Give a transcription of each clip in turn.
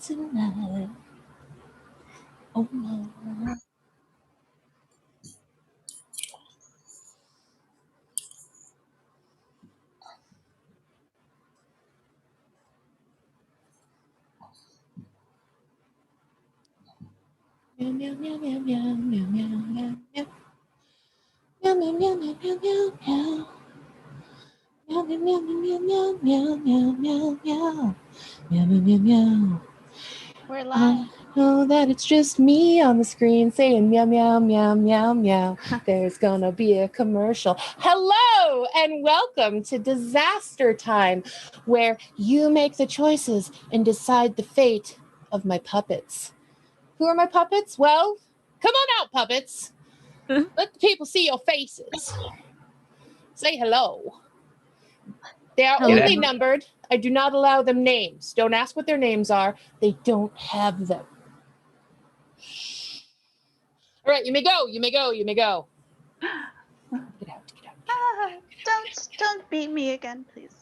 tonight. Oh no. Meow meow meow meow meow meow meow meow meow. Meow meow meow meow meow meow meow. Meow meow meow meow meow meow meow meow meow. Meow meow meow meow. We're live. Know that it's just me on the screen saying meow meow meow meow meow. There's gonna be a commercial. Hello and welcome to Disaster Time, where you make the choices and decide the fate of my puppets. Who are my puppets? Well, come on out, puppets. Let the people see your faces. Say hello. They are only numbered. I do not allow them names. Don't ask what their names are. They don't have them. All right, you may go. You may go. You may go. Get out. Get out. Don't beat me again, please.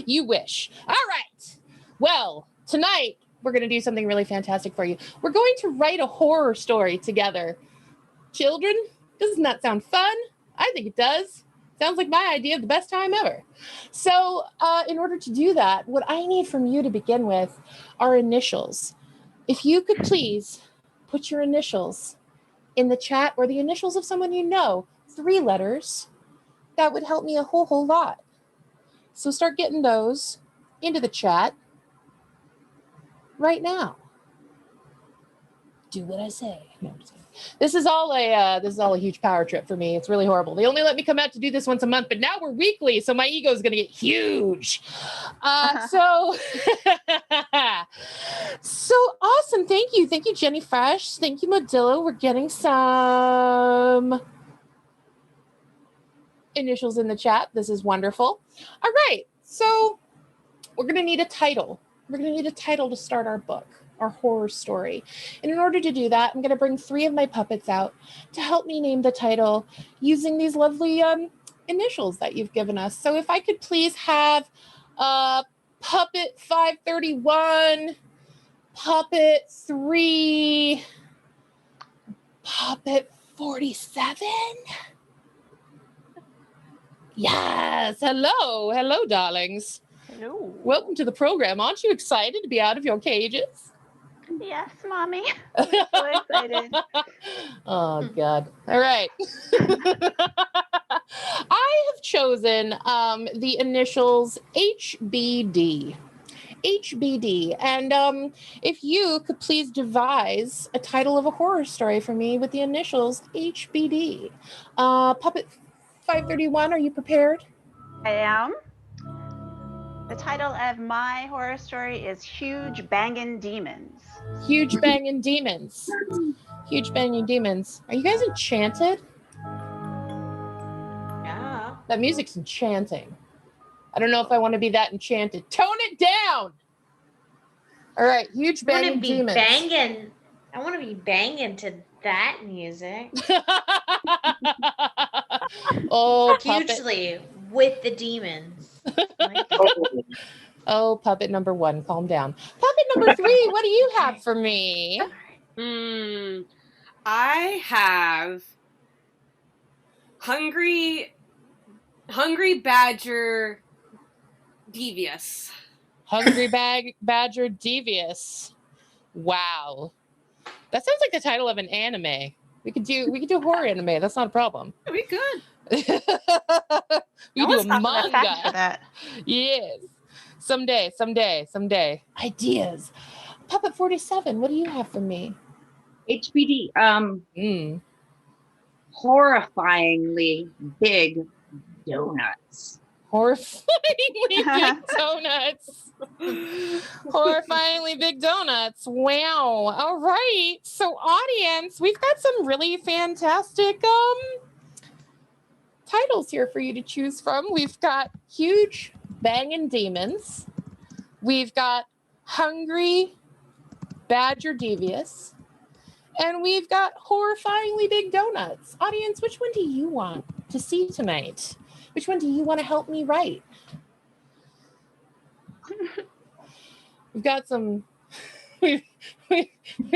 You wish. All right. Well, tonight we're going to do something really fantastic for you. We're going to write a horror story together. Children, doesn't that sound fun? I think it does. Sounds like my idea of the best time ever. So in order to do that, what I need from you to begin with are initials. If you could please put your initials in the chat, or the initials of someone you know, 3 letters, that would help me a whole lot. So start getting those into the chat right now. Do what I say. No, I'm just kidding. This is all a huge power trip for me. It's really horrible. They only let me come out to do this once a month, but now we're weekly, so my ego is going to get huge. So awesome. Thank you, Jenny Fresh. Thank you, Modillo. We're getting some initials in the chat. This is wonderful. All right, so we're going to need a title. We're going to need a title to start our book, our horror story. And in order to do that, I'm going to bring 3 of my puppets out to help me name the title using these lovely initials that you've given us. So if I could please have Puppet 531, Puppet 3, Puppet 47. Yes. Hello, darlings. Hello. Welcome to the program. Aren't you excited to be out of your cages? Yes, Mommy. I'm so excited. Oh, God. All right. I have chosen the initials HBD. HBD. And if you could please devise a title of a horror story for me with the initials HBD. Puppet 531, are you prepared? I am. The title of my horror story is Huge Bangin' Demons. Huge Bangin' Demons. Huge Bangin' Demons. Are you guys enchanted? Yeah. That music's enchanting. I don't know if I want to be that enchanted. Tone it down! All right, Huge Bangin' Demons. I want to be banging to that music. Oh, puppet. Hugely with the demons. Oh, puppet number 1, calm down. Puppet number 3, what do you have for me? I have Hungry Badger Devious. Hungry Badger Devious. Wow. That sounds like the title of an anime. We could do horror anime. That's not a problem. We could. We do a manga. For that. Yes. Someday. Ideas. Puppet 47, what do you have for me? HBD. Horrifyingly big donuts. Horrifyingly big donuts. Horrifyingly big donuts. Wow. All right. So, audience, we've got some really fantastic titles here for you to choose from. We've got Huge Bangin' Demons. We've got Hungry Badger Devious. And we've got Horrifyingly Big Donuts. Audience, which one do you want to see tonight? Which one do you want to help me write? We've got some we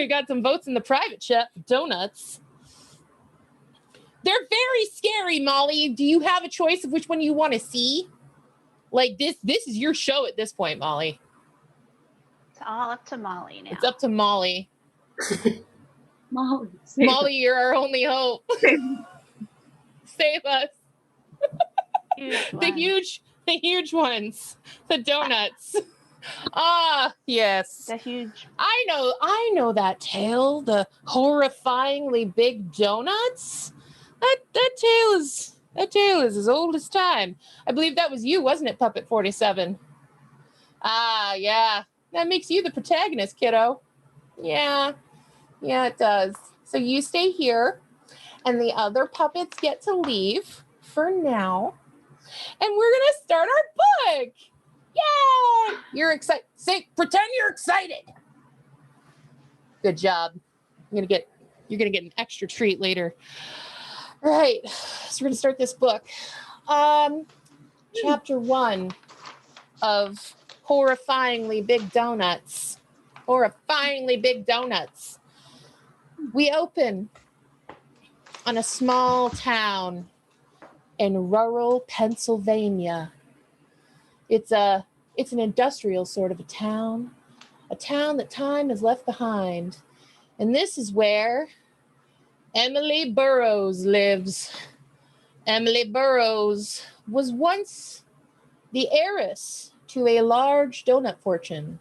got some votes in the private chat for donuts. They're very scary, Molly. Do you have a choice of which one you want to see? Like this is your show at this point, Molly. It's all up to Molly now. It's up to Molly. Molly, Molly, you're our only hope. Save us. The huge ones. The donuts. Ah, yes. The huge. I know that tale. The horrifyingly big donuts. That tale is as old as time. I believe that was you, wasn't it, Puppet 47? Ah, yeah. That makes you the protagonist, kiddo. Yeah, it does. So you stay here, and the other puppets get to leave for now. And we're going to start our book. Yay! You're excited. Pretend you're excited. Good job. You're going to get an extra treat later. All right. So we're going to start this book. Chapter 1 of Horrifyingly Big Donuts. Horrifyingly Big Donuts. We open on a small town in rural Pennsylvania. It's an industrial sort of a town that time has left behind. And this is where Emily Burroughs lives. Emily Burroughs was once the heiress to a large donut fortune.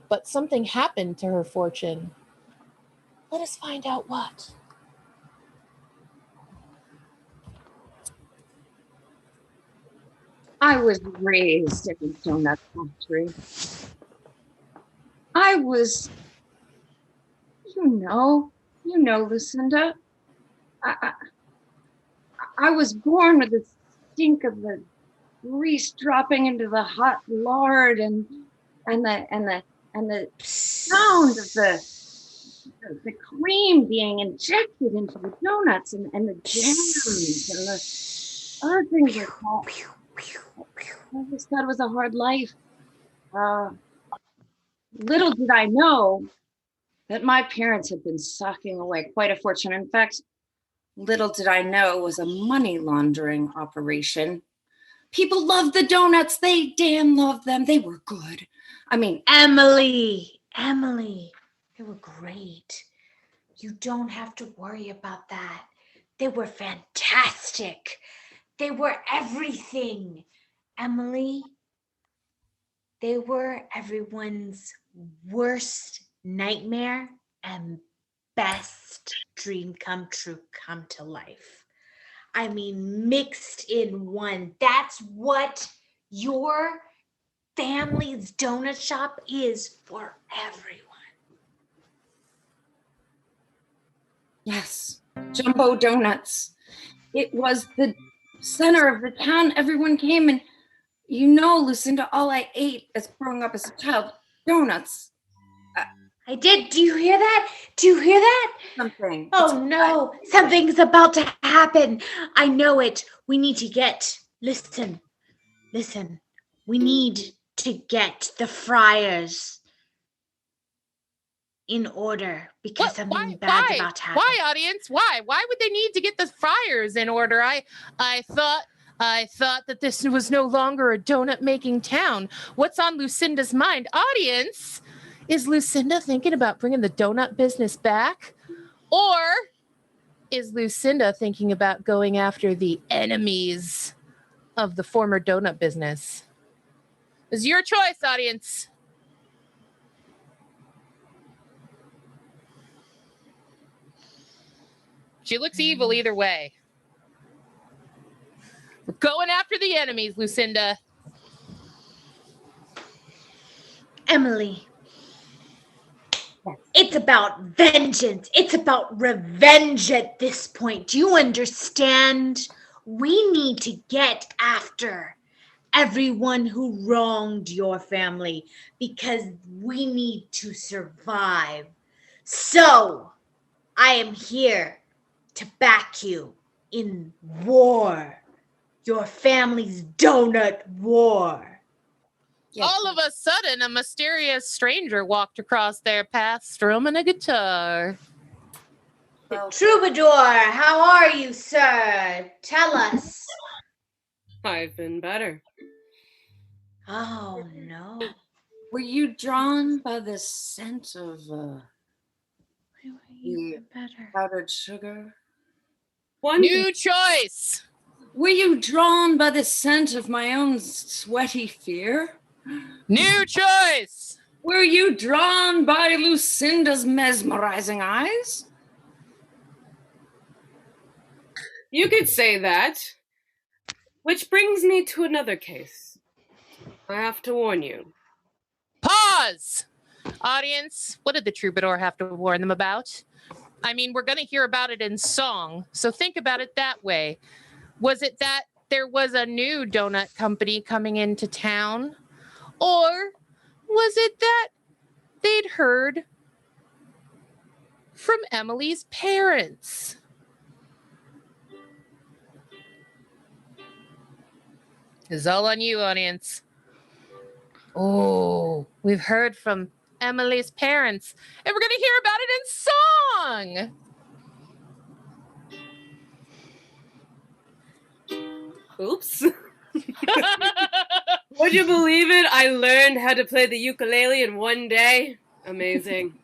But something happened to her fortune. Let us find out what. I was raised in a donut factory. I was, Lucinda. I was born with the stink of the grease dropping into the hot lard and the sound of the cream being injected into the donuts and the jams and the other things like that. I just thought it was a hard life. Little did I know that my parents had been socking away quite a fortune. In fact, little did I know it was a money laundering operation. People loved the donuts. They damn loved them. They were good. I mean, Emily, they were great. You don't have to worry about that. They were fantastic. They were everything. Emily, they were everyone's worst nightmare and best dream come true, come to life. I mean, mixed in one. That's what your family's donut shop is for everyone. yes, Jumbo Donuts. It was the center of the town. Everyone came and, Lucinda, all I ate as growing up as a child, donuts. I did. Do you hear that? Do you hear that? Something. Oh no, something's about to happen. I know it. We need to get, listen. We need to get the friars in order because something bad's about to happen. Why, audience? Why? Why would they need to get the friars in order? I thought that this was no longer a donut making town. What's on Lucinda's mind? Audience, is Lucinda thinking about bringing the donut business back? Or is Lucinda thinking about going after the enemies of the former donut business? It's your choice, audience. She looks evil either way. We're going after the enemies, Lucinda. Emily, it's about vengeance. It's about revenge at this point. Do you understand? We need to get after everyone who wronged your family because we need to survive. So, I am here to back you in war. Your family's donut war. Yes. All of a sudden, a mysterious stranger walked across their path, strumming a guitar. Well, Troubadour, how are you, sir? Tell us. I've been better. Oh, no. were you drawn by the scent of Better. powdered sugar? One New choice. Were you drawn by the scent of my own sweaty fear? New choice. Were you drawn by Lucinda's mesmerizing eyes? You could say that. Which brings me to another case. I have to warn you. Pause. Audience, what did the troubadour have to warn them about? I mean, we're going to hear about it in song, so think about it that way. Was it that there was a new donut company coming into town? Or was it that they'd heard from Emily's parents? It's all on you, audience. Oh, we've heard from Emily's parents, and we're going to hear about it in song. Oops. Would you believe it? I learned how to play the ukulele in one day. Amazing.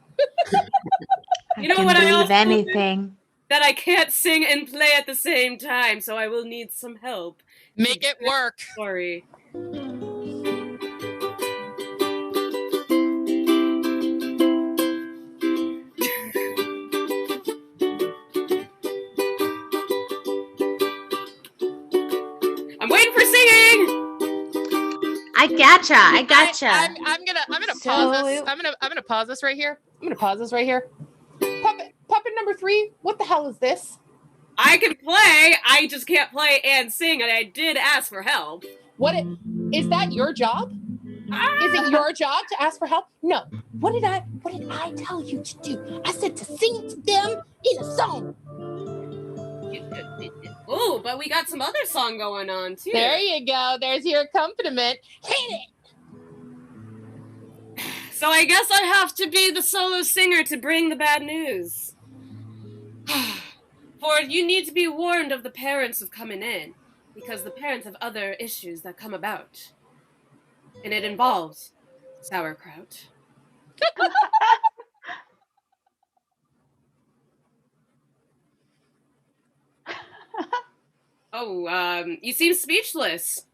I You know can what I believe also anything. That I can't sing and play at the same time, so I will need some help. Make it work. Sorry. I'm waiting for singing. I gotcha. I'm gonna pause this. I'm gonna pause this right here. Puppet number 3. What the hell is this? I can play. I just can't play and sing, and I did ask for help. Is that your job? Is it your job to ask for help? No. What did I tell you to do? I said to sing to them in a song. Oh, but we got some other song going on too. There you go. There's your accompaniment. Hit it. So I guess I have to be the solo singer to bring the bad news. For you need to be warned of the parents of coming in, because the parents have other issues that come about. And it involves sauerkraut. Oh, you seem speechless.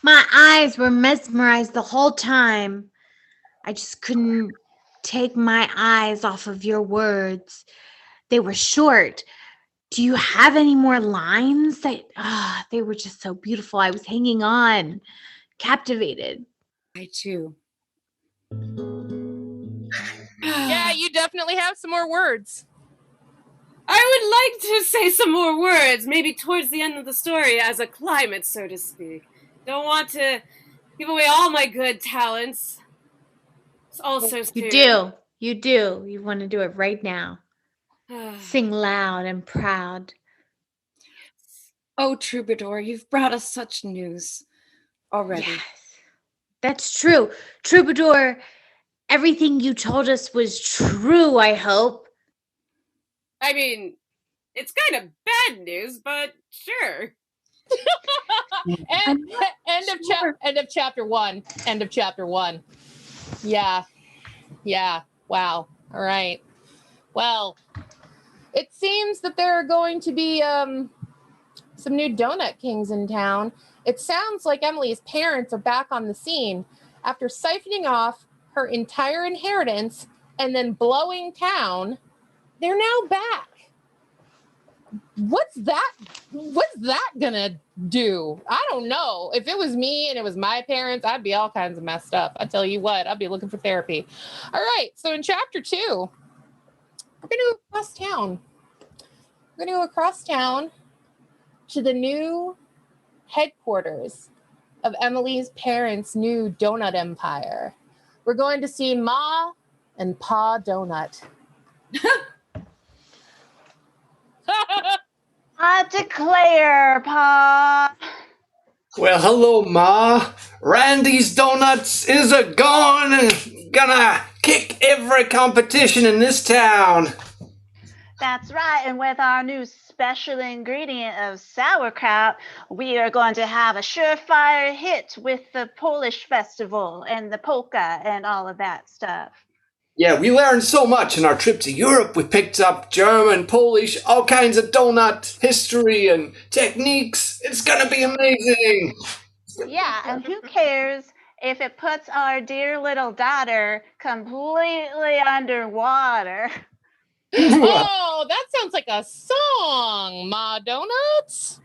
My eyes were mesmerized the whole time. I just couldn't take my eyes off of your words. They were short. Do you have any more lines? They were just so beautiful. I was hanging on, captivated. I too. Yeah, you definitely have some more words. I would like to say some more words, maybe towards the end of the story, as a climax, so to speak. Don't want to give away all my good talents. It's also You do. You want to do it right now. do. Sing loud and proud. Oh, Troubadour, you've brought us such news already. Yes, that's true. Troubadour, everything you told us was true, I hope. I mean, it's kind of bad news, but sure. End of chapter 1. End of chapter 1. Yeah. Wow. All right. Well, it seems that there are going to be some new donut kings in town. It sounds like Emily's parents are back on the scene after siphoning off her entire inheritance and then blowing town. They're now back. What's that gonna do? I don't know. If it was me and it was my parents, I'd be all kinds of messed up. I tell you what, I'd be looking for therapy. All right, so in chapter 2, we're gonna go across town. We're gonna go across town to the new headquarters of Emily's parents' new donut empire. We're going to see Ma and Pa Donut. I declare, Pa. Well, hello, Ma. Randy's Donuts is a gonna kick every competition in this town. That's right, and with our new special ingredient of sauerkraut, we are going to have a surefire hit with the Polish festival and the polka and all of that stuff. Yeah, we learned so much in our trip to Europe. We picked up German, Polish, all kinds of donut history and techniques. It's gonna be amazing. Yeah, and who cares if it puts our dear little daughter completely underwater? Oh, that sounds like a song, Ma Donuts.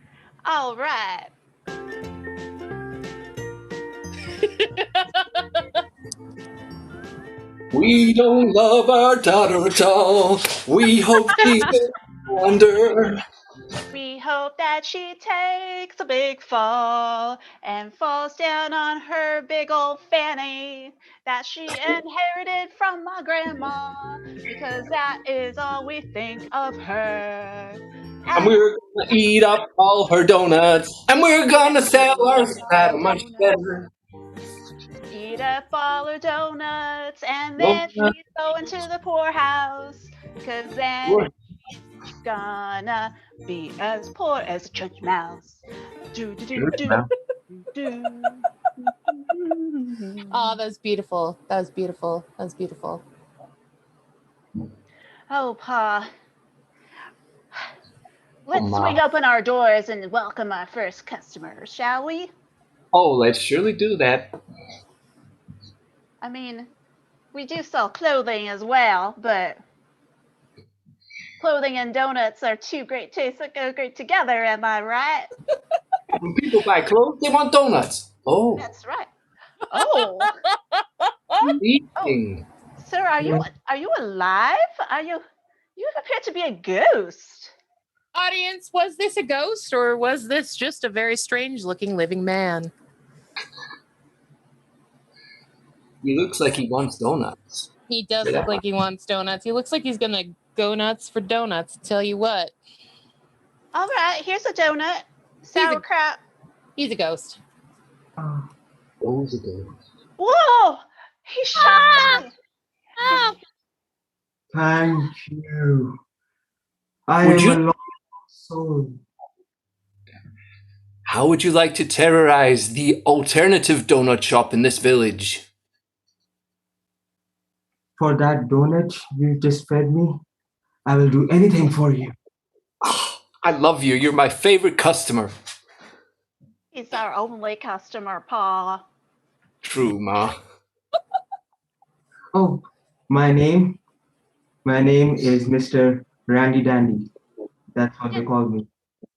All right. We don't love our daughter at all. We hope she goes under. We hope that she takes a big fall and falls down on her big old fanny that she inherited from my grandma, because that is all we think of her. And we're gonna eat up all her donuts. And we're gonna sell ours that much better. Eat up all her donuts and then Donuts. she's going to the poorhouse, because then she's gonna be as poor as a church mouse. Do, do, do, do, do. Oh, that's beautiful. That was beautiful. That was beautiful. Oh, Pa. Let's Ma. swing open our doors and welcome our first customers, shall we? Oh, let's surely do that. I mean, we do sell clothing as well, but clothing and donuts are two great tastes that go great together, am I right? When people buy clothes, they want donuts. Oh, That's right. Oh, eating. sir, are you alive? You appear to be a ghost. Audience, was this a ghost or was this just a very strange looking living man? He looks like he wants donuts. He does look like he wants donuts. He looks like he's gonna go nuts for donuts. Tell you what, All right, here's a donut. Sauerkraut. he's a ghost. Those are ghosts. Whoa! He shot me. Thank you. I Would am you- a lost soul. How would you like to terrorize the alternative donut shop in this village? For that donut you just fed me, I will do anything for you. I love you. You're my favorite customer. He's our only customer, Pa. True, Ma. Oh, my name is Mr. Randy Dandy. That's what they call me.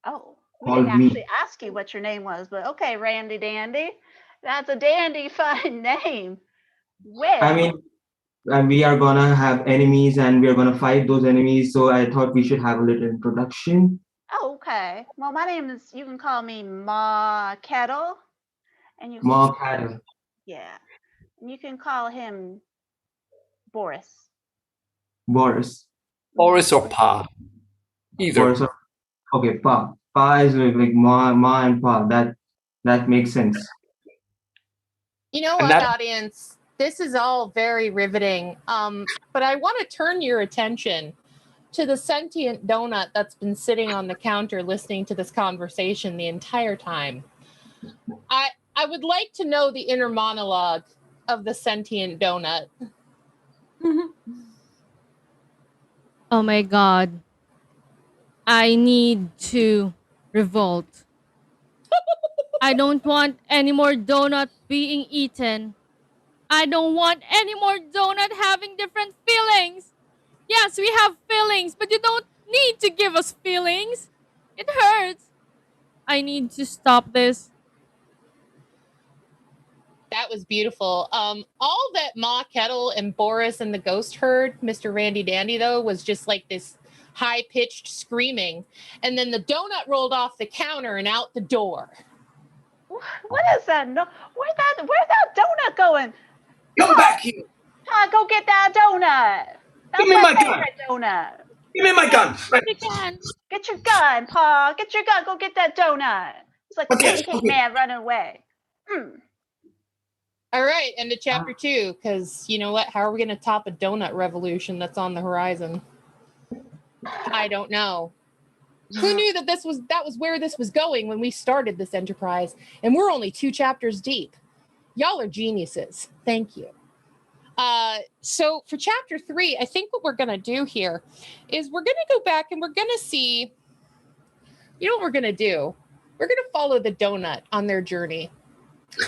Oh, we Call didn't me. actually ask you what your name was, but okay, Randy Dandy. That's a dandy fine name. Well, I mean, we are gonna have enemies and we are gonna fight those enemies, so I thought we should have a little introduction. oh, okay. Well, my name is, you can call me Ma Kettle. And you can, Mark Adam. yeah. And you can call him Boris. Boris. Boris or Pa. Either. Boris. Okay, Pa. Pa is like Ma and Pa. That makes sense. You know And what, that- audience? This is all very riveting. But I want to turn your attention to the sentient donut that's been sitting on the counter listening to this conversation the entire time. I would like to know the inner monologue of the sentient donut. Oh my god. I need to revolt. I don't want any more donut being eaten. I don't want any more donut having different feelings. Yes, we have feelings, but you don't need to give us feelings. It hurts. I need to stop this. That was beautiful. All that Ma Kettle and Boris and the ghost heard, Mr. Randy Dandy, though, was just like this high-pitched screaming. And then the donut rolled off the counter and out the door. What is that? No, where's that donut going? Come back here. Pa, go get that donut. That's Give me my my gun. favorite donut. Give me my gun. Right. We can. Get your gun, Paul. Get your gun. Go get that donut. It's like Okay, a caveman running away. All right, into chapter 2, because you know what? How are we going to top a donut revolution that's on the horizon? I don't know. Who knew that that was where this was going when we started this enterprise? And we're only 2 chapters deep. Y'all are geniuses. Thank you. So for chapter 3, I think what we're going to do here is we're going to go back and we're going to see, you know what we're going to do? We're going to follow the donut on their journey.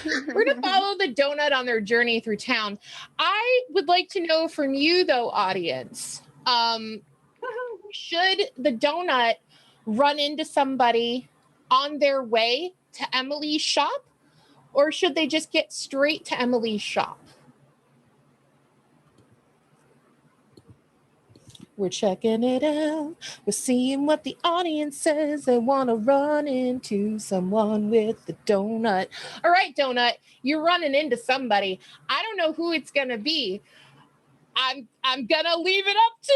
We're going to follow the donut on their journey through town. I would like to know from you, though, audience, should the donut run into somebody on their way to Emily's shop, or should they just get straight to Emily's shop? We're checking it out. We're seeing what the audience says. They want to run into someone with the donut. All right, donut, you're running into somebody. I don't know who it's going to be. I'm gonna leave it up to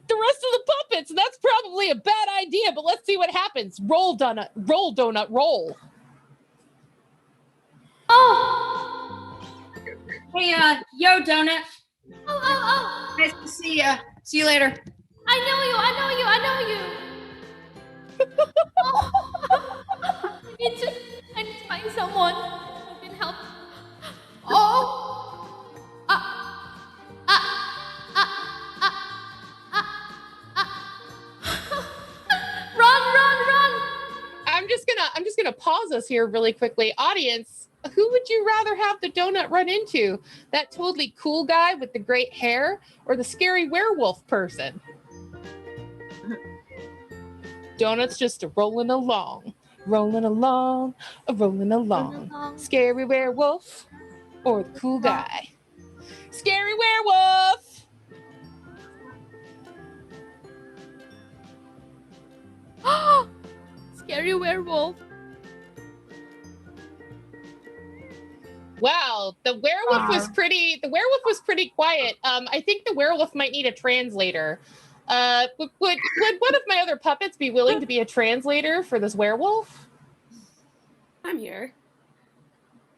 the rest of the puppets. That's probably a bad idea, but let's see what happens. Roll donut, roll. Oh! Hey, yo, donut. Oh. Nice to see ya. See you later. I know you. Oh. I need to find someone who can help. Oh. Run. I'm just gonna pause us here really quickly. Audience, who would you rather have the donut run into? That totally cool guy with the great hair, or the scary werewolf person? Donut's just rolling along. Scary werewolf or the cool guy? Scary werewolf! Scary werewolf. Wow, the werewolf was pretty quiet. I think the werewolf might need a translator. Would one of my other puppets be willing to be a translator for this werewolf? I'm here.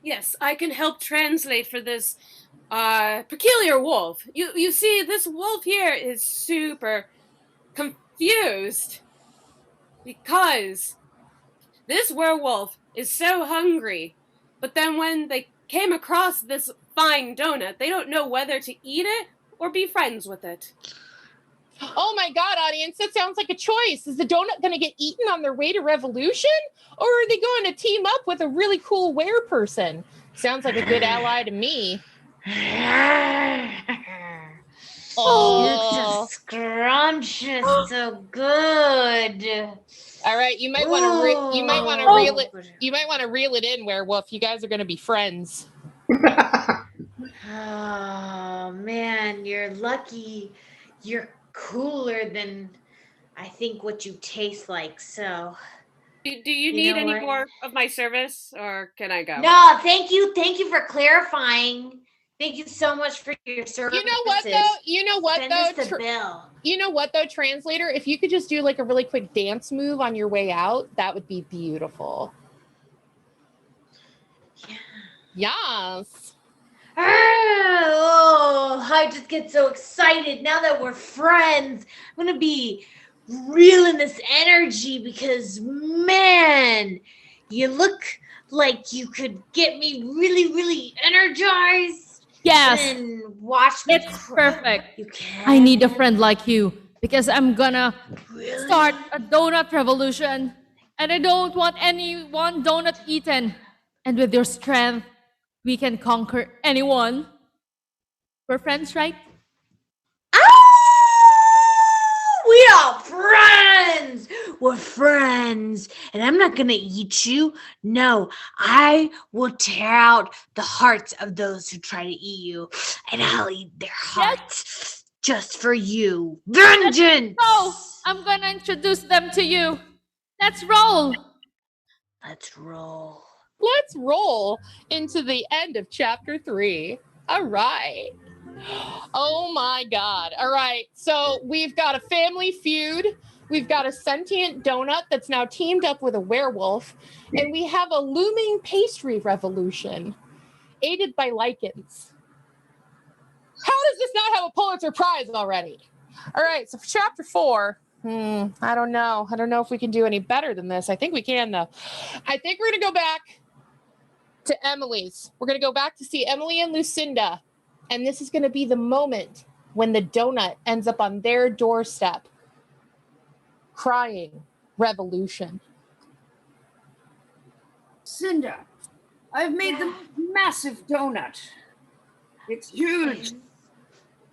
Yes, I can help translate for this peculiar wolf. You see, this wolf here is super confused because this werewolf is so hungry, but then when they came across this fine donut, they don't know whether to eat it or be friends with it. Oh my God, audience, that sounds like a choice. Is the donut going to get eaten on their way to Revolution? Or are they going to team up with a really cool were person? Sounds like a good ally to me. Oh, it's scrumptious, so good. All right, you might want to reel it in, werewolf. You guys are going to be friends. Oh man, you're lucky. You're cooler than I think what you taste like. So, Do you need any more of my service, or can I go? No, thank you for clarifying. Thank you so much for your service. You know what though, translator? If you could just do like a really quick dance move on your way out, that would be beautiful. Yeah. Yes. Oh, I just get so excited now that we're friends. I'm gonna be reeling this energy because, man, you look like you could get me really, really energized. Yes. And watch me. It's perfect. You can. I need a friend like you because I'm gonna start a donut revolution and I don't want any one donut eaten. And with your strength, we can conquer anyone. We're friends, right? We are friends. We're friends. And I'm not going to eat you. No, I will tear out the hearts of those who try to eat you. And I'll eat their hearts just for you. Vengeance. Oh, I'm going to introduce them to you. Let's roll. Let's roll. Let's roll into the end of chapter 3. All right. Oh my God. All right. So we've got a family feud. We've got a sentient donut that's now teamed up with a werewolf. And we have a looming pastry revolution aided by lichens. How does this not have a Pulitzer Prize already? All right. So for chapter 4, I don't know. I don't know if we can do any better than this. I think we can, though. I think we're going to go back to Emily's. We're going to go back to see Emily and Lucinda. And this is going to be the moment when the donut ends up on their doorstep crying revolution. Cinda, I've made the massive donut. It's huge.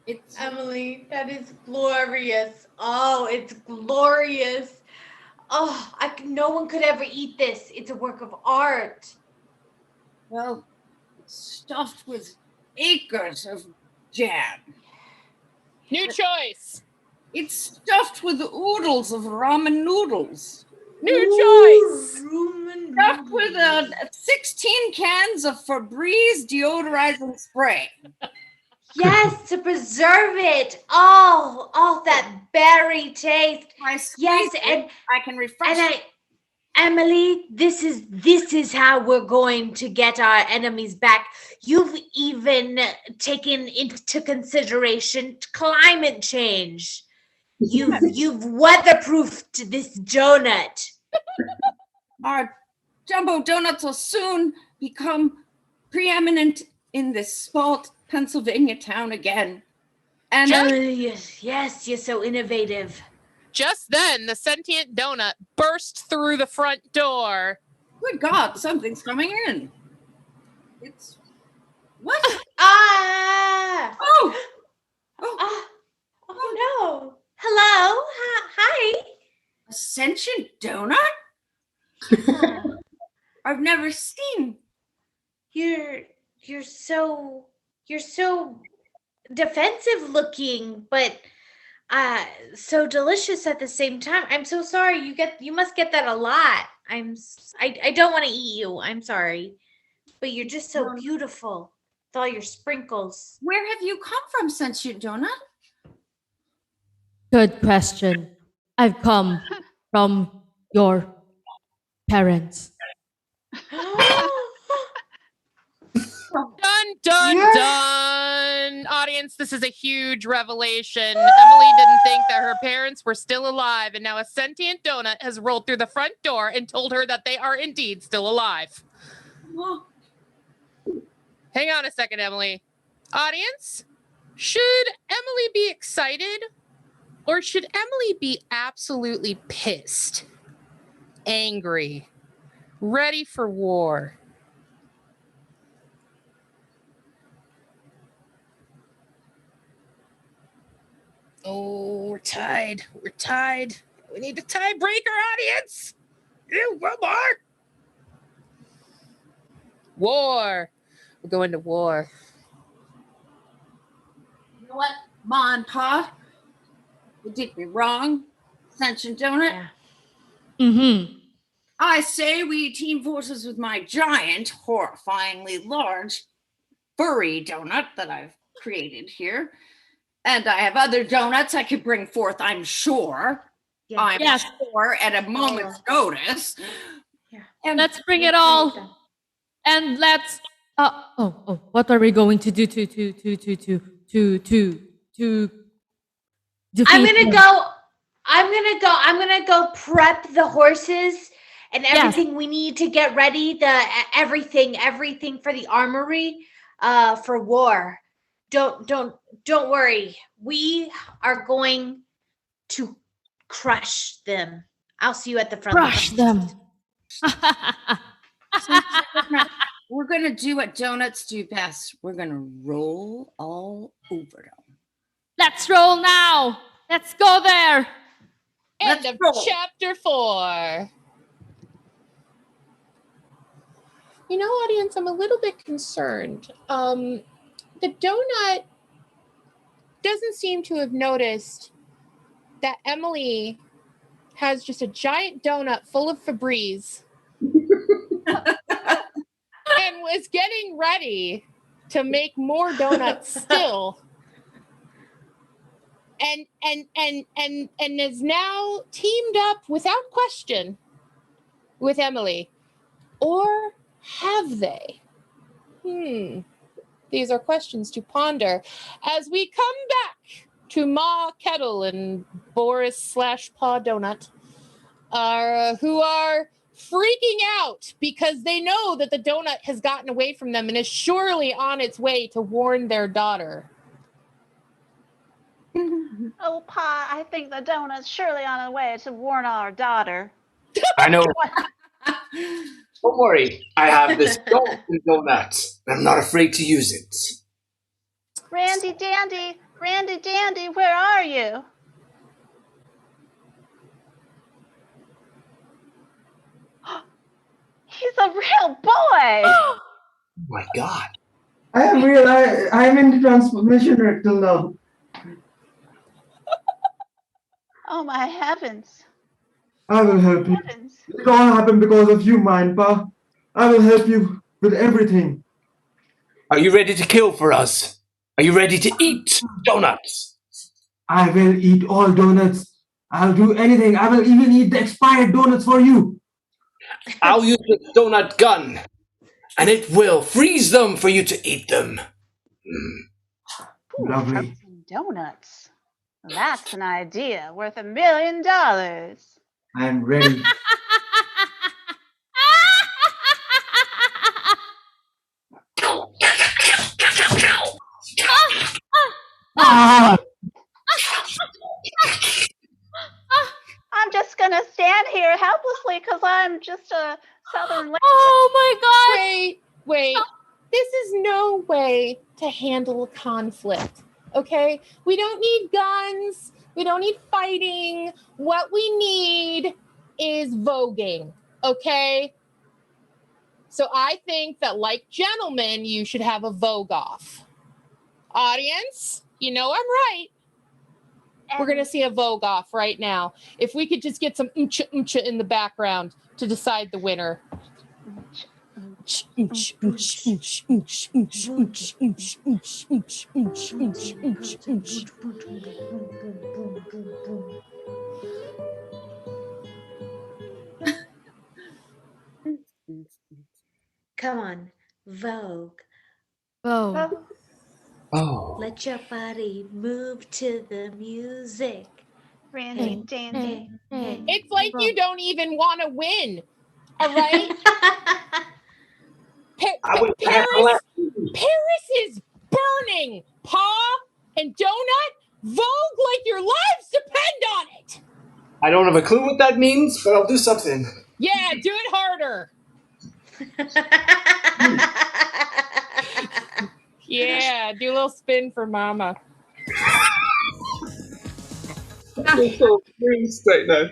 It's Emily, that is glorious. Oh, it's glorious. Oh, no one could ever eat this. It's a work of art. well, it's stuffed with acres of jam. New choice. It's stuffed with oodles of ramen noodles. New choice. Stuffed with 16 cans of Febreze deodorizing spray. Yes, to preserve it. Oh, that berry taste. I squeeze Yes, it, and I can refresh it. Emily, this is how we're going to get our enemies back. You've even taken into consideration climate change. You've weatherproofed this donut. Our jumbo donuts will soon become preeminent in this small Pennsylvania town again. And Yes, you're so innovative. Just then, the sentient donut burst through the front door. good God, something's coming in. It's what? Ah! Oh! Oh no! Hello? Hi. A sentient donut? I've never seen. You're so defensive looking, but so delicious at the same time. I'm so sorry. You must get that a lot. I don't want to eat you. I'm sorry. But you're just so beautiful with all your sprinkles. Where have you come from, sentient donut? Good question. I've come from your parents. Dun, dun, dun. Audience, this is a huge revelation. Emily didn't think that her parents were still alive, and now a sentient donut has rolled through the front door and told her that they are indeed still alive. Hang on a second, Emily. Audience, should Emily be excited, or should Emily be absolutely pissed, angry, ready for war? Oh, we're tied. We're tied. We need a tiebreaker, audience. One more. War. We're going to war. You know what, Ma and Pa? You did me wrong, sentient donut. Mm-hmm. I say we team forces with my giant, horrifyingly large, furry donut that I've created here. And I have other donuts I could bring forth, I'm sure. I'm sure at a moment's notice. Yeah. And let's bring it all. And let's what are we going to do to defeat I'm gonna go prep the horses and everything we need to get ready, everything for the armory for war. Don't worry. We are going to crush them. I'll see you at the front. Crush them. We're going to do what donuts do best. We're going to roll all over them. Let's roll now. Let's go there. End of chapter 4. You know, audience, I'm a little bit concerned. The donut doesn't seem to have noticed that Emily has just a giant donut full of Febreze and was getting ready to make more donuts still and is now teamed up without question with Emily. Or have they? These are questions to ponder as we come back to Ma Kettle and Boris / Paw Donut, who are freaking out because they know that the donut has gotten away from them and is surely on its way to warn their daughter. Oh, Pa, I think the donut's surely on the way to warn our daughter. I know. Don't worry. I have this golden donut. I'm not afraid to use it. Randy Dandy, where are you? He's a real boy. Oh my God. I am real. I am in the transformation rectal now. Oh my heavens. I will help you. Heavens. It all happened because of you, mine, Pa. I will help you with everything. Are you ready to kill for us? Are you ready to eat donuts? I will eat all donuts. I'll do anything. I will even eat the expired donuts for you. I'll use the donut gun, and it will freeze them for you to eat them. Lovely. Frozen donuts. That's an idea worth $1 million. I am ready. Ah! I'm just gonna stand here helplessly because I'm just a southern lady. Oh my God. Wait. This is no way to handle conflict, okay? We don't need guns. We don't need fighting. What we need is voguing, okay? So I think that, like gentlemen, you should have a vogue off. Audience, you know I'm right. We're going to see a vogue off right now. If we could just get some oomcha oomcha in the background to decide the winner. Come on, Vogue. Oh. Oh. Let your body move to the music. Randy Dandy. It's like you don't even want to win. All right? Paris is burning. Pa and Donut, vogue like your lives depend on it. I don't have a clue what that means, but I'll do something. Yeah, do it harder. Yeah, do a little spin for Mama. I'm so pleased right now.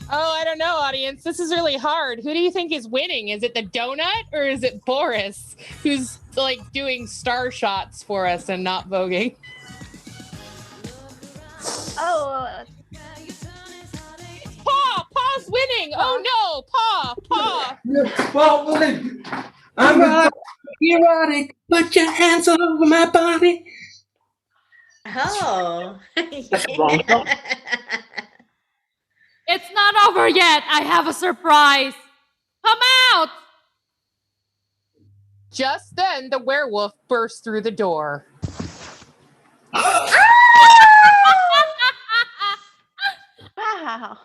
Oh, I don't know, audience. This is really hard. Who do you think is winning? Is it the donut or is it Boris, who's like doing star shots for us and not voguing? Oh, Pa's winning. Oh no, Pa. Well, I'm erotic. Put your hands all over my body. Oh. That's wrong. It's not over yet. I have a surprise. Come out. Just then, the werewolf burst through the door. wow.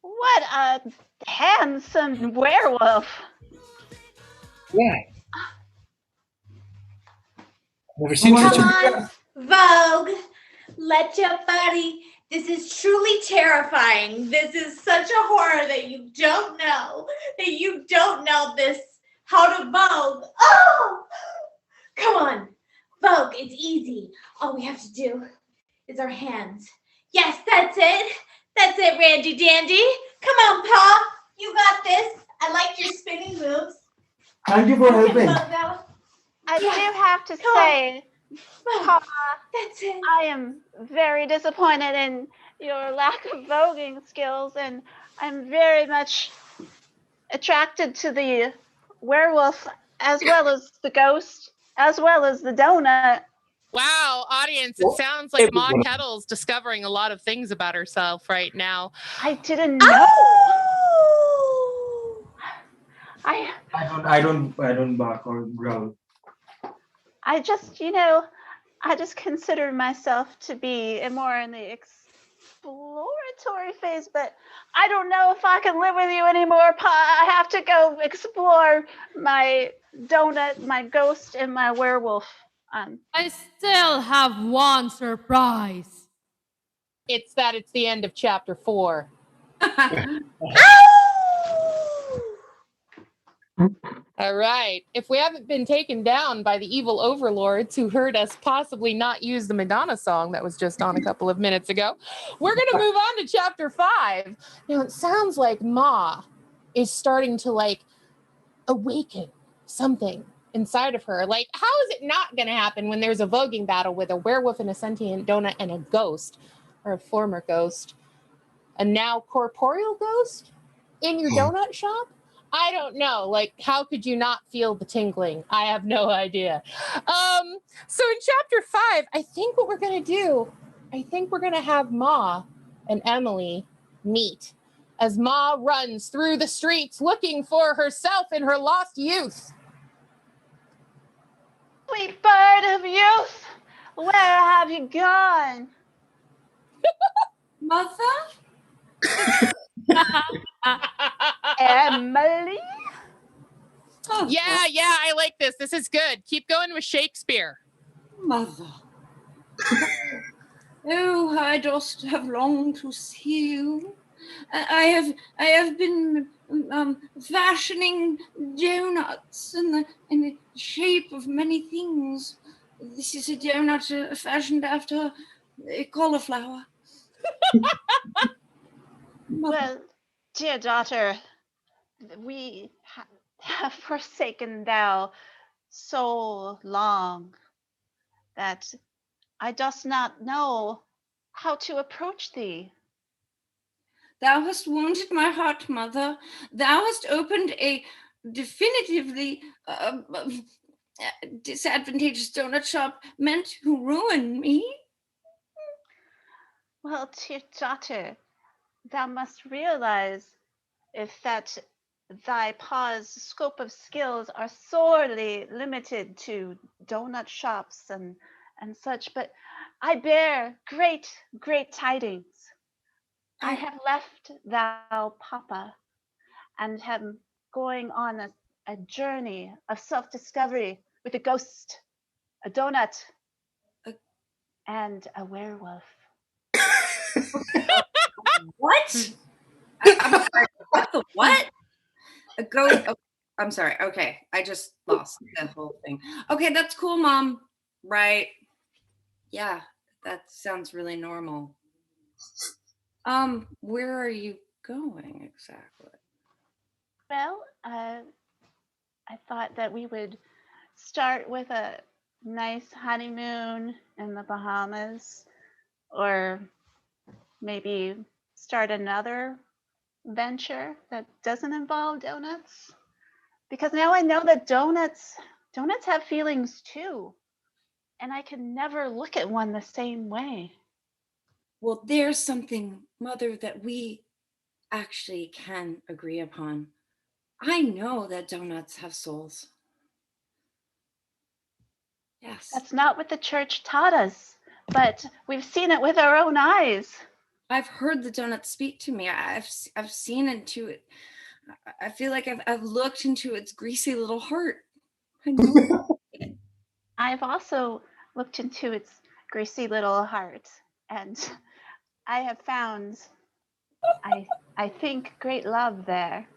What a handsome werewolf. Yeah. Never seen Come such a... on, Vogue. Let your body. This is truly terrifying. This is such a horror that you don't know. This. How to Vogue. Oh! Come on. Vogue, it's easy. All we have to do is our hands. Yes, that's it. That's it, Randy Dandy. Come on, Pa. You got this. I like your spinning moves. Thank you for helping. I do have to say, Pa, that's it. I am very disappointed in your lack of voguing skills, and I'm very much attracted to the werewolf as well as the ghost as well as the donut. Wow, audience, it sounds like Ma Kettle's discovering a lot of things about herself right now. I didn't know. I don't bark or growl. I just consider myself to be more in the exploratory phase, but I don't know if I can live with you anymore, Pa. I have to go explore my donut, my ghost, and my werewolf. I still have one surprise. It's that it's the end of chapter 4. All right. If we haven't been taken down by the evil overlords who heard us possibly not use the Madonna song that was just on a couple of minutes ago, we're going to move on to chapter 5. Now, it sounds like Ma is starting to awaken something inside of her. Like, how is it not going to happen when there's a voguing battle with a werewolf and a sentient donut and a ghost, or a former ghost, a now corporeal ghost in your donut shop? I don't know. How could you not feel the tingling? I have no idea. So in chapter 5, I think what we're going to do, we're going to have Ma and Emily meet as Ma runs through the streets looking for herself in her lost youth. Sweet bird of youth, where have you gone? Mother? Emily? Yeah, I like this. This is good. Keep going with Shakespeare. Mother. Oh, I just have longed to see you. I have been fashioning donuts in the shape of many things. This is a donut fashioned after a cauliflower. Well, dear daughter, we have forsaken thou so long that I dost not know how to approach thee. Thou hast wounded my heart, mother. Thou hast opened a definitively disadvantageous donut shop meant to ruin me. Well, dear daughter, thou must realize if that thy pa's scope of skills are sorely limited to donut shops and such, but I bear great tidings. I have left thou Papa and am going on a journey of self-discovery with a ghost, a donut, and a werewolf. What? I'm sorry. What? A ghost? Oh, I'm sorry. Okay, I just lost the whole thing. Okay, that's cool, Mom. Right? Yeah, that sounds really normal. Where are you going exactly? Well, I thought that we would start with a nice honeymoon in the Bahamas, or maybe start another venture that doesn't involve donuts. Because now I know that donuts have feelings too. And I can never look at one the same way. Well, there's something, Mother, that we actually can agree upon. I know that donuts have souls. Yes. That's not what the church taught us, but we've seen it with our own eyes. I've heard the donut speak to me. I've seen into it. I feel like I've looked into its greasy little heart. I know. I've also looked into its greasy little heart, and I have found, I think, great love there.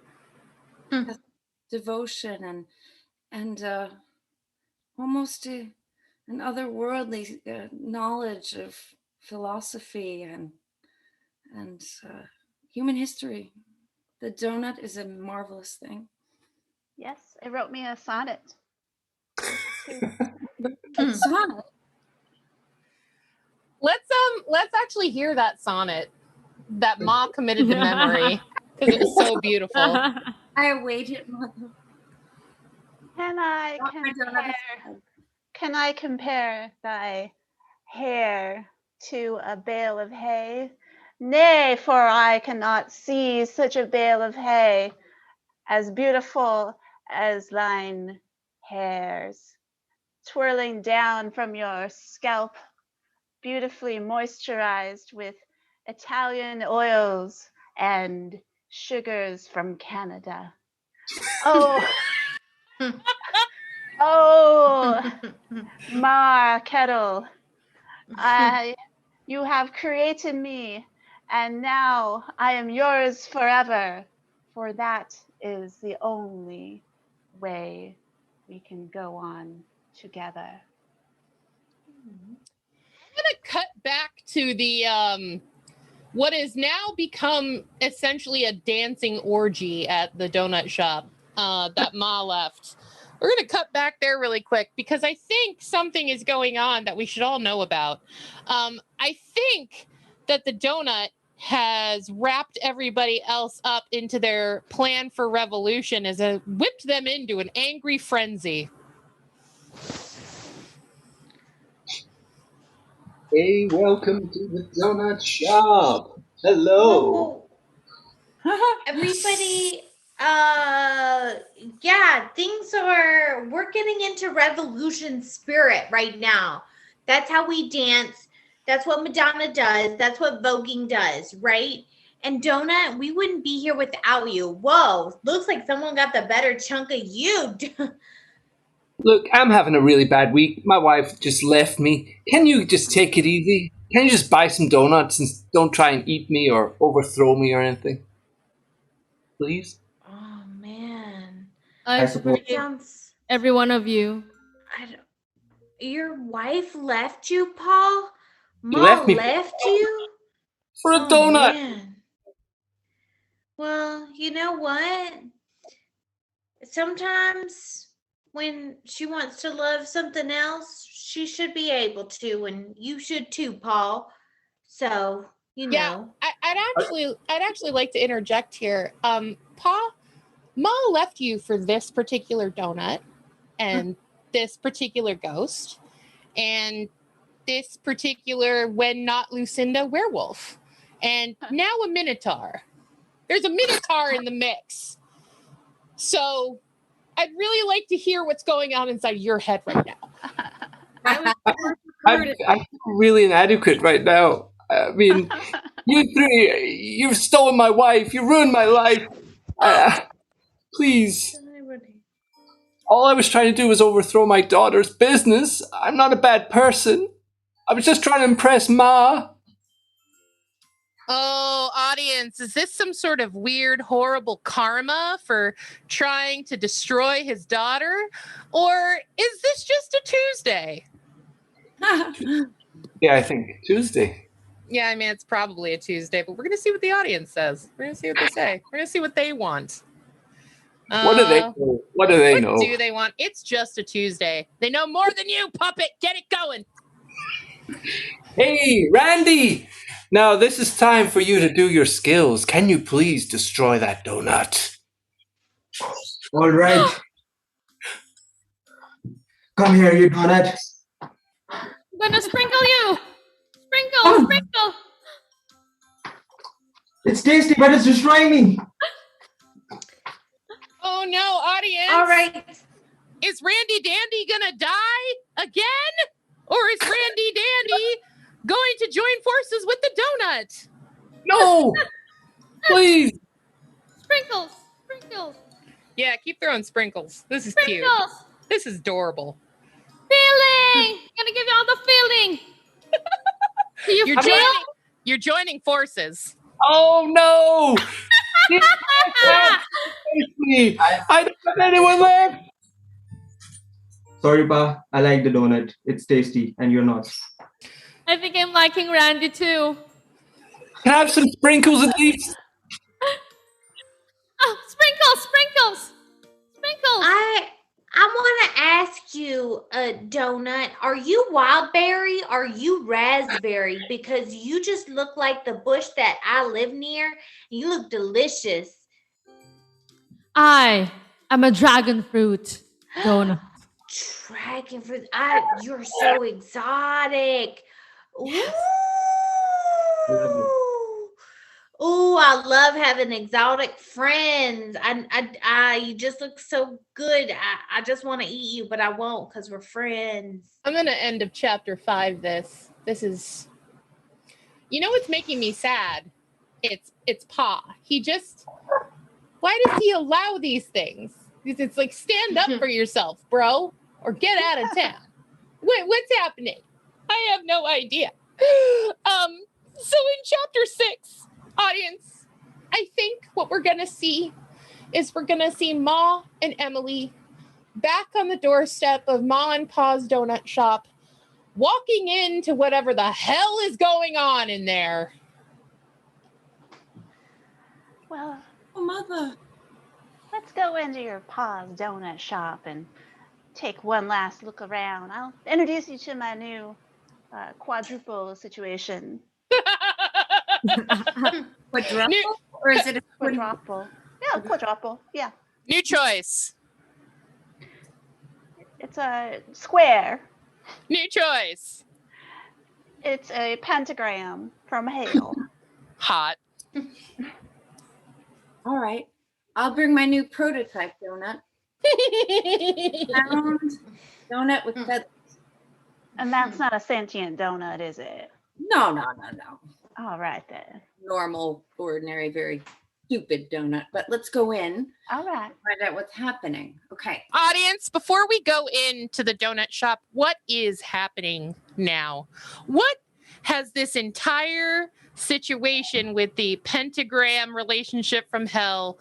Devotion and almost an otherworldly knowledge of philosophy and human history. The donut is a marvelous thing. Yes, it wrote me a sonnet. A sonnet? Let's actually hear that sonnet that Ma committed to memory because it was so beautiful. I await it, Mother. Can I compare can I compare thy hair to a bale of hay? Nay, for I cannot see such a bale of hay as beautiful as thine hairs, twirling down from your scalp, beautifully moisturized with Italian oils and sugars from Canada. Oh, oh, Mar Kettle, you have created me, and now I am yours forever, for that is the only way we can go on together. I'm gonna cut back to the what has now become essentially a dancing orgy at the donut shop that Ma left. We're gonna cut back there really quick because I think something is going on that we should all know about. I think that the donut has wrapped everybody else up into their plan for revolution as it whipped them into an angry frenzy. Hey, welcome to the donut shop. Hello. Everybody, yeah, we're getting into revolution spirit right now. That's how we dance. That's what Madonna does. That's what voguing does, right? And Donut, we wouldn't be here without you. Whoa, looks like someone got the better chunk of you. Look, I'm having a really bad week. My wife just left me. Can you just take it easy? Can you just buy some donuts and don't try and eat me or overthrow me or anything? Please? Oh, man. I suppose- forgive Sounds... every one of you. Your wife left you, Paul? Mom left me- left you? For a Oh, donut. man. Well, you know what? Sometimes when she wants to love something else, she should be able to, and you should too, Paul. So, you know. I'd actually like to interject here. Pa, Ma left you for this particular donut and this particular ghost and this particular when not Lucinda werewolf and now a minotaur. There's a minotaur in the mix. So I'd really like to hear what's going on inside your head right now. I feel really inadequate right now. I mean, you three, you've stolen my wife. You ruined my life. Please. All I was trying to do was overthrow my daughter's business. I'm not a bad person. I was just trying to impress Ma. Oh, audience, is this some sort of weird, horrible karma for trying to destroy his daughter? Or is this just a Tuesday? Yeah, I think Tuesday. Yeah, I mean, it's probably a Tuesday, but we're going to see what the audience says. We're going to see what they say. We're going to see what they want. What do they know? What do they know? What do they want? It's just a Tuesday. They know more than you, puppet. Get it going. Hey, Randy! Now, this is time for you to do your skills. Can you please destroy that donut? All right. Come here, you donut. I'm gonna sprinkle you. Sprinkle, sprinkle. It's tasty, but it's destroying me. Oh no, audience. All right. Is Randy Dandy gonna die again? Or is Randy Dandy going to join forces with the donut? No! Please! Sprinkles, sprinkles, Yeah, keep throwing sprinkles. This is cute. sprinkles. This is adorable. Feeling. Gonna give you all the feeling. Do you You're feel? joining forces. Oh no! I don't have anyone left! Sorry, Pa. I like the donut. It's tasty, and you're not. I think I'm liking Randy too. Can I have some sprinkles at least? Oh, sprinkles, sprinkles, sprinkles. I want to ask you, Donut, are you wild berry? Are you raspberry? Because you just look like the bush that I live near. You look delicious. I am a dragon fruit donut. dragon fruit. You're so exotic. Lovely. Ooh, I love having exotic friends. You just look so good. I just want to eat you, but I won't because we're friends. I'm gonna end of chapter 5 this. This is, you know what's making me sad? It's Pa. Why does he allow these things? It's like, stand up for yourself, bro, or get out of town. What's happening? I have no idea. So in chapter 6, audience, I think what we're gonna see is we're gonna see Ma and Emily back on the doorstep of Ma and Pa's donut shop, walking into whatever the hell is going on in there. Well, Oh, Mother. let's go into your Pa's donut shop and take one last look around. I'll introduce you to my new quadruple situation. Quadruple? New- Or is it a Quadruple. Yeah, quadruple. Yeah. New choice. It's a square. New choice. It's a pentagram from hell. Hot. All right. I'll bring my new prototype donut. Round donut with feathers. And that's not a sentient donut, is it? No. All right then. Normal, ordinary, very stupid donut. But let's go in, All right. find out what's happening. Okay. Audience, before we go into the donut shop, what is happening now? What has this entire situation with the pentagram relationship from hell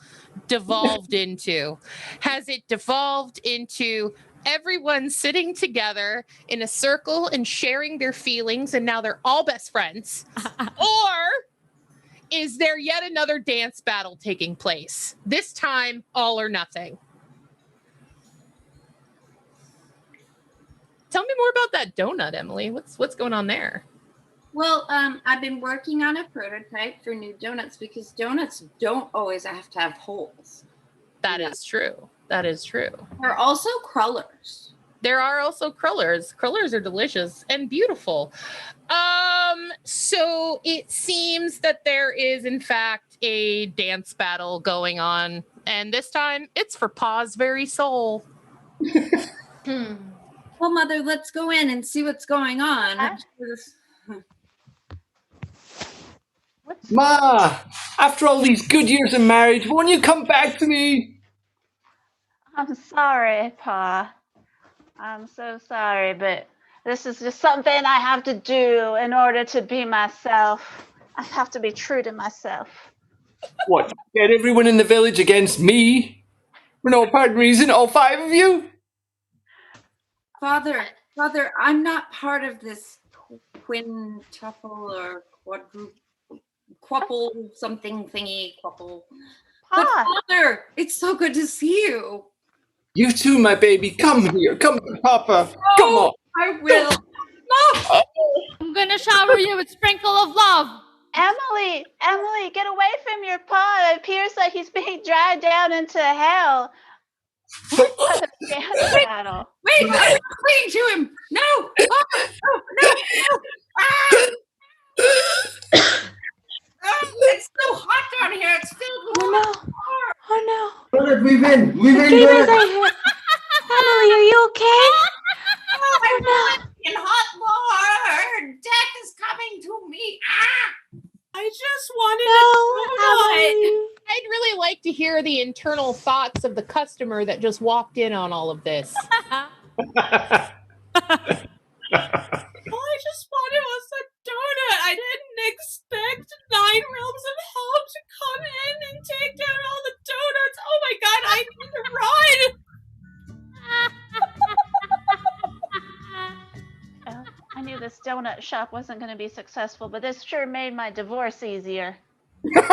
devolved into? Has it devolved into everyone sitting together in a circle and sharing their feelings, and now they're all best friends? Or is there yet another dance battle taking place? This time, all or nothing. Tell me more about that donut, Emily. What's going on there? Well, I've been working on a prototype for new donuts because donuts don't always have to have holes. That is true. That is true. They're also crullers. There are also crullers. Crullers are delicious and beautiful. So it seems that there is, in fact, a dance battle going on, and this time it's for Pa's very soul. Well, Mother, let's go in and see what's going on. Ma, after all these good years of marriage, won't you come back to me? I'm sorry, Pa. I'm so sorry, but this is just something I have to do in order to be myself. I have to be true to myself. What, get everyone in the village against me? For no apparent reason, all 5 of you? Father, I'm not part of this quintuple or quadruple something thingy quapple. But Pa, Father, it's so good to see you. You too, my baby. Come here. Come to Papa. Come on. I will. No. I'm gonna shower you with sprinkle of love. Emily, get away from your Pa. It appears like he's being dragged down into hell. What a dance battle. Wait, I'm not clinging to him. No. Oh, no. Ah! Oh, it's so hot down here. It's filled with Oh no. Donut, we win. We win, Demons Donut. are here. Emily, are you okay? I'm living in hot water. Death is coming to me. Ah! I just wanted No, Emily. I'd really like to hear the internal thoughts of the customer that just walked in on all of this. All I just wanted was a donut. I didn't expect 9 realms of hell to come in and take down all the donuts. Oh my god, I need to run! I knew this donut shop wasn't going to be successful, but this sure made my divorce easier. End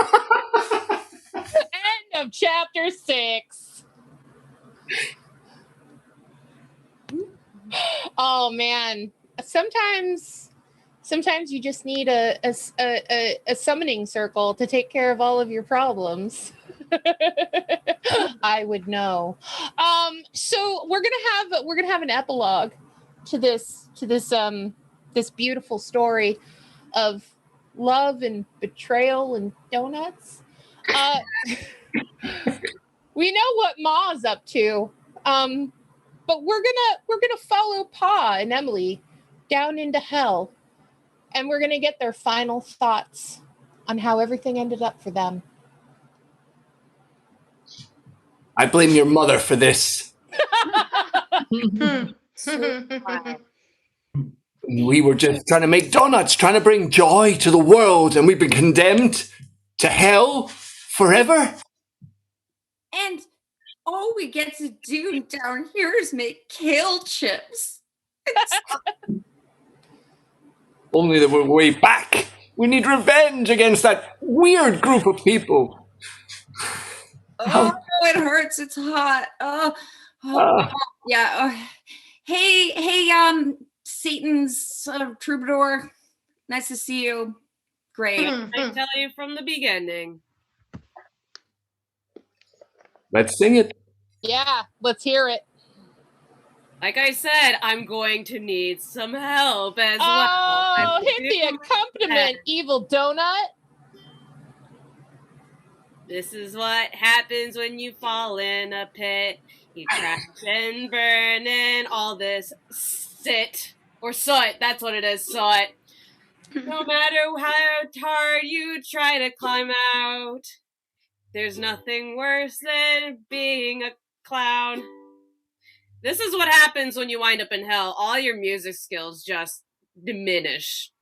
of chapter 6. Oh man, sometimes you just need a summoning circle to take care of all of your problems. I would know. So we're gonna have an epilogue to this this beautiful story of love and betrayal and donuts. We know what Ma's up to, but we're gonna follow Pa and Emily down into hell, and we're gonna get their final thoughts on how everything ended up for them. I blame your mother for this. We were just trying to make donuts, trying to bring joy to the world, and we've been condemned to hell forever. And all we get to do down here is make kale chips. Only that we're way back. We need revenge against that weird group of people. Oh, it hurts. It's hot. Yeah. Hey, Satan's troubadour. Nice to see you. Great. I tell you from the beginning. Let's sing it. Yeah, let's hear it. Like I said, I'm going to need some help as well. Oh, hit the accompaniment, evil donut. This is what happens when you fall in a pit. You crash and burn and all this soot. Or soot, that's what it is, soot. No matter how hard you try to climb out, there's nothing worse than being a clown. This is what happens when you wind up in hell. All your music skills just diminish.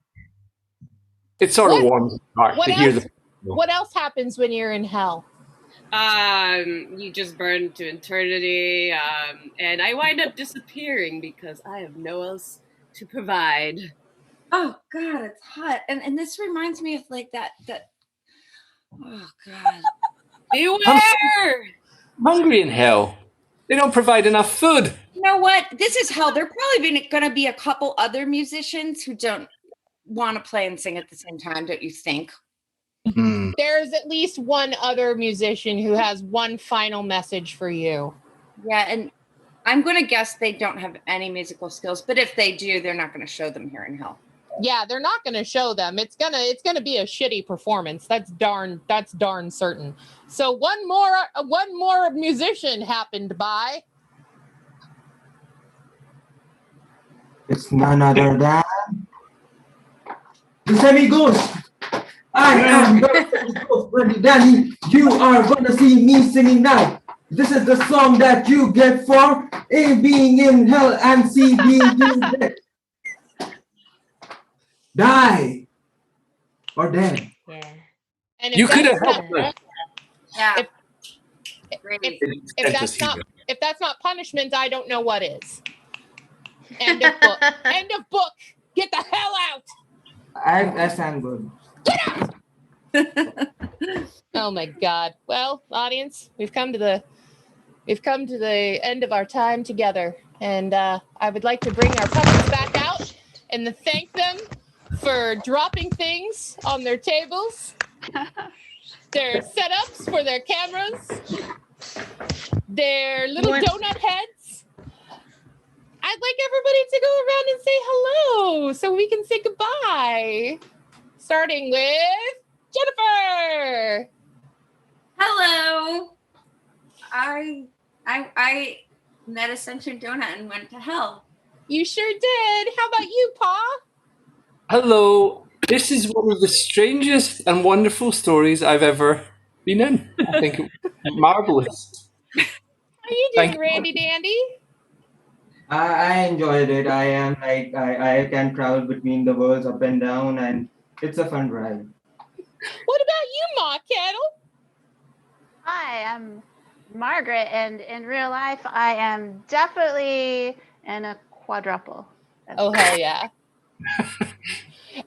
It sort of warms the heart to hear the... What else happens when you're in hell? You just burn to eternity, and I wind up disappearing because I have no else to provide. Oh God, it's hot, and this reminds me of like that. Oh God, beware! I'm hungry in hell. They don't provide enough food. You know what? This is hell. There are probably going to be a couple other musicians who don't want to play and sing at the same time. Don't you think? There's at least one other musician who has one final message for you. Yeah, and I'm going to guess they don't have any musical skills, but if they do, they're not going to show them here in hell. Yeah, they're not going to show them. It's gonna be a shitty performance. That's darn certain. So one more musician happened by. It's none other than the semi-ghost. I am your semi-ghost, Wendy Danny. You are gonna see me singing now. This is the song that you get for A being in hell and C being dead. Die or dead. Yeah. And You could have helped us. Yeah. If that's not punishment, I don't know what is. End of book. End of book. Get the hell out. I sang good. Oh my God. Well, audience, we've come to the end of our time together, and I would like to bring our puppets back out and to thank them for dropping things on their tables, their setups for their cameras, their little donut heads. I'd like everybody to go around and say hello so we can say goodbye. Starting with Jennifer. Hello. I met Ascension Donut and went to hell. You sure did. How about you, Pa? Hello. This is one of the strangest and wonderful stories I've ever been in. I think it was marvelous. How are you doing, Randy Dandy? I enjoyed it. I am like I can travel between the worlds up and down, and it's a fun ride. What about you, Ma Kettle? Hi, I'm Margaret, and in real life, I am definitely in a quadruple. Oh, hell yeah.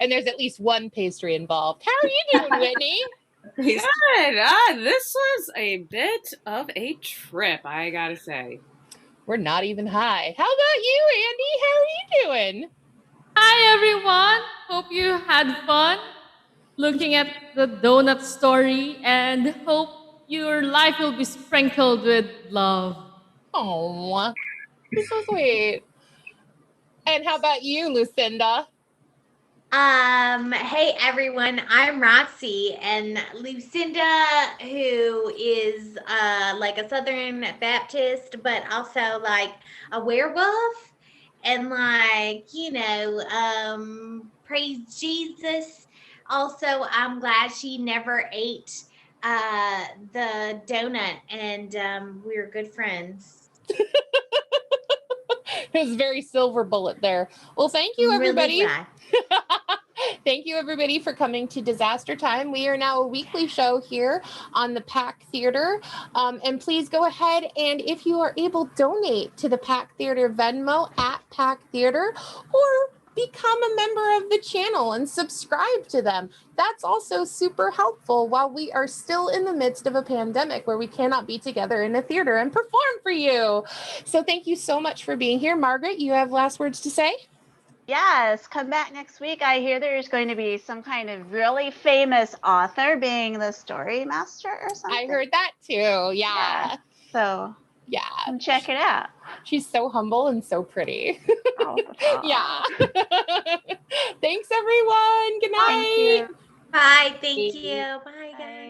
And there's at least one pastry involved. How are you doing, Whitney? Good. This was a bit of a trip, I gotta say. We're not even high. How about you, Andy? How are you doing? Hi, everyone. Hope you had fun looking at the donut story and hope your life will be sprinkled with love. Oh, you're so sweet. And how about you, Lucinda? Hey everyone, I'm Roxy, and Lucinda, who is like a Southern Baptist, but also like a werewolf, and like, praise Jesus. Also, I'm glad she never ate the donut, and we're good friends. It was very silver bullet there. Well, thank you, I'm really everybody. glad. Thank you, everybody, for coming to Disaster Time. We are now a weekly show here on the Pack Theater. And please go ahead and, if you are able, donate to the Pack Theater Venmo at Pack Theater, or become a member of the channel and subscribe to them. That's also super helpful while we are still in the midst of a pandemic where we cannot be together in a theater and perform for you. So thank you so much for being here. Margaret, you have last words to say? Yes, come back next week. I hear there's going to be some kind of really famous author being the story master or something. I heard that too. Yeah. So yeah, come check it out. She's so humble and so pretty. Yeah. Thanks, everyone. Good night. Thank you. Bye. Thank you. Bye, guys.